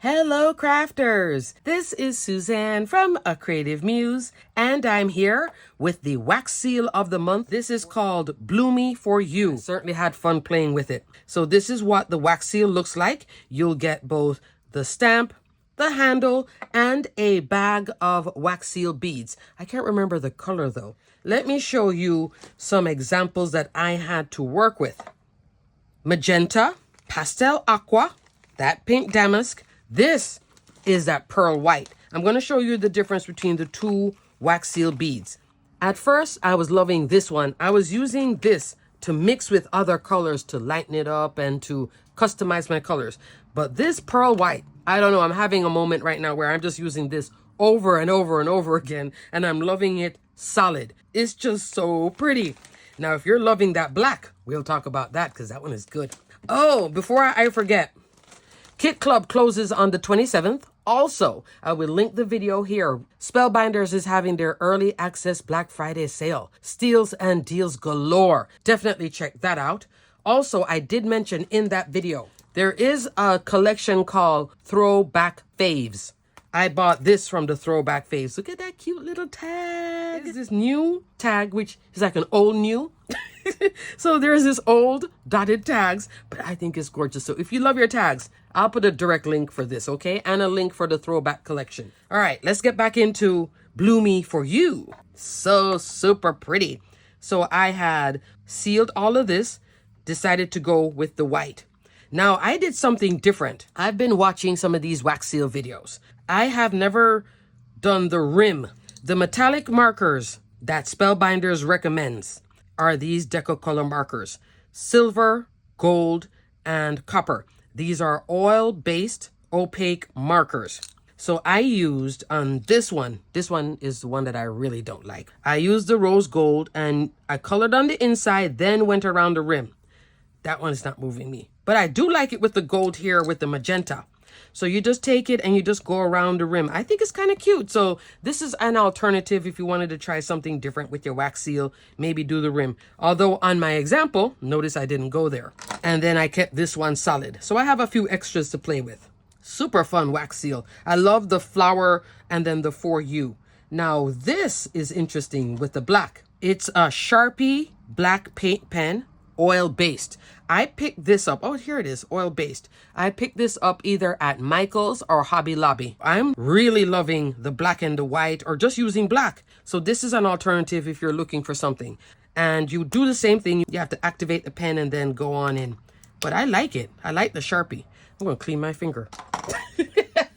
Hello crafters! This is Suzanne from A Creative Muse, and I'm here with the wax seal of the month. This is called Bloomy for You. I certainly had fun playing with it. So this is what the wax seal looks like. You'll get both the stamp, the handle, and a bag of wax seal beads. I can't remember the color though. Let me show you some examples that I had to work with. Magenta, pastel aqua, that pink damask. This is that pearl white. I'm going to show you the difference between the two wax seal beads. At first, I was loving this one. I was using this to mix with other colors to lighten it up and to customize my colors. But this pearl white, I don't know, I'm having a moment right now where I'm just using this over and over and over again, and I'm loving it solid. It's just so pretty. Now, if you're loving that black, we'll talk about that because that one is good. Oh, before I forget, Kit Club closes on the 27th. Also, I will link the video here. Spellbinders is having their early access Black Friday sale. Steals and deals galore. Definitely check that out. Also, I did mention in that video, there is a collection called Throwback Faves. I bought this from the Throwback Faves. Look at that cute little tag. It's this new tag, which is like an old new. So there's this old dotted tags, but I think it's gorgeous. So if you love your tags, I'll put a direct link for this, okay? And a link for the throwback collection. All right, let's get back into Bloomy for You. So super pretty. So I had sealed all of this, decided to go with the white. Now I did something different. I've been watching some of these wax seal videos. I have never done the rim. The metallic markers that Spellbinders recommends are these Decocolor markers, silver, gold, and copper. These are oil-based opaque markers. So I used on this one is the one that I really don't like. I used the rose gold and I colored on the inside, then went around the rim. That one is not moving me. But I do like it with the gold here with the magenta. So you just take it and you just go around the rim. I think it's kind of cute. So this is an alternative if you wanted to try something different with your wax seal. Maybe do the rim. Although on my example, notice I didn't go there. And then I kept this one solid. So I have a few extras to play with. Super fun wax seal. I love the flower and then the For You. Now this is interesting with the black. It's a Sharpie black paint pen. Oil-based. I picked this up. Oh, here it is. Oil-based. I picked this up either at Michael's or Hobby Lobby. I'm really loving the black and the white or just using black. So this is an alternative if you're looking for something. And you do the same thing. You have to activate the pen and then go on in. But I like it. I like the Sharpie. I'm going to clean my finger.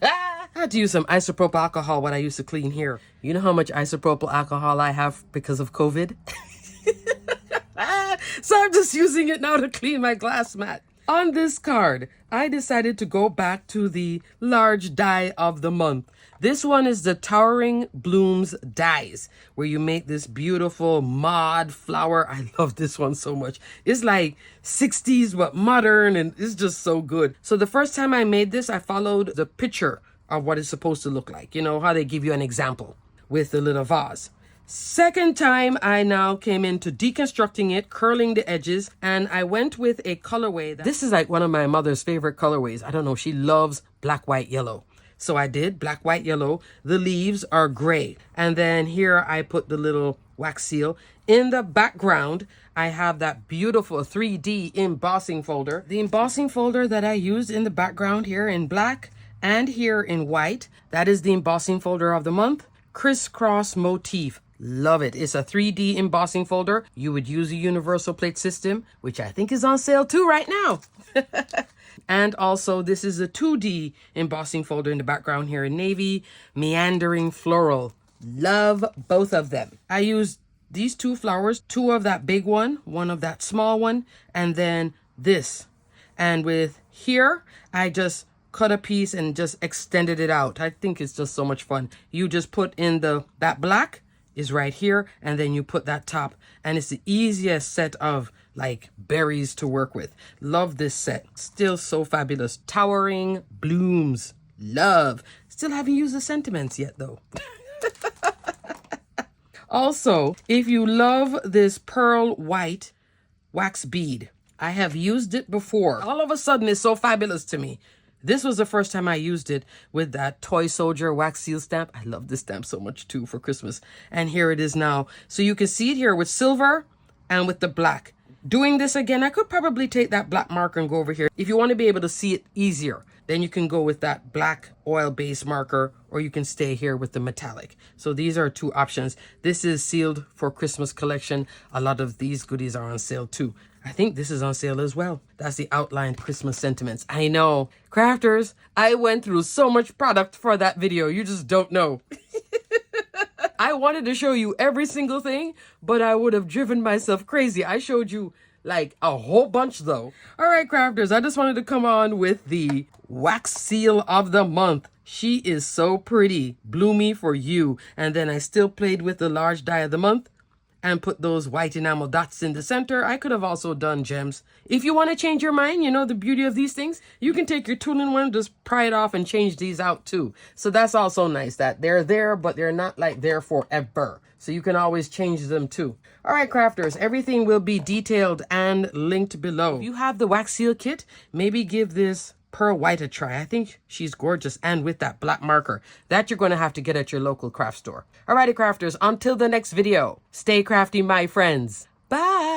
I had to use some isopropyl alcohol when I used to clean here. You know how much isopropyl alcohol I have because of COVID? So I'm just using it now to clean my glass mat. On this card, I decided to go back to the large die of the month. This one is the Towering Blooms dies, where you make this beautiful mod flower. I love this one so much. It's like 60s but modern, and it's just so good. So the first time I made this, I followed the picture of what it's supposed to look like. You know how they give you an example with the little vase. Second time, I now came into deconstructing it, curling the edges, and I went with a colorway. This is like one of my mother's favorite colorways. I don't know, she loves black, white, yellow. So I did black, white, yellow. The leaves are gray. And then here I put the little wax seal. In the background, I have that beautiful 3D embossing folder. The embossing folder that I used in the background here in black and here in white, that is the embossing folder of the month. Crisscross motif. Love it. It's a 3D embossing folder. You would use a universal plate system, which I think is on sale too right now. And also this is a 2D embossing folder in the background here in navy, meandering floral. Love both of them. I used these two flowers, two of that big one of that small one, and then this. And with here, I just cut a piece and just extended it out. I think it's just so much fun. You just put in that black is right here, and then you put that top, and it's the easiest set of like berries to work with. Love this set. Still so fabulous. Towering Blooms. Love. Still haven't used the sentiments yet though. Also, if you love this pearl white wax bead, I have used it before. All of a sudden it's so fabulous to me. This was the first time I used it with that Toy Soldier wax seal stamp. I love this stamp so much too for Christmas. And here it is now. So you can see it here with silver and with the black. Doing this again, I could probably take that black marker and go over here. If you want to be able to see it easier, then you can go with that black oil-based marker, or you can stay here with the metallic. So these are two options. This is sealed for Christmas collection. A lot of these goodies are on sale too. I think this is on sale as well. That's the outlined Christmas sentiments. I know. Crafters, I went through so much product for that video. You just don't know. I wanted to show you every single thing, but I would have driven myself crazy. I showed you like a whole bunch though. All right, crafters, I just wanted to come on with the wax seal of the month. She is so pretty. Bloomy for you. And then I still played with the large die of the month and put those white enamel dots in the center. I could have also done gems. If you want to change your mind, you know the beauty of these things, you can take your two-in-one, just pry it off and change these out too. So that's also nice that they're there, but they're not like there forever. So you can always change them too. All right, crafters, everything will be detailed and linked below. If you have the wax seal kit, maybe give this Pearl White a try. I think she's gorgeous, and with that black marker that you're going to have to get at your local craft store. Alrighty, crafters, until the next video, stay crafty, my friends. Bye.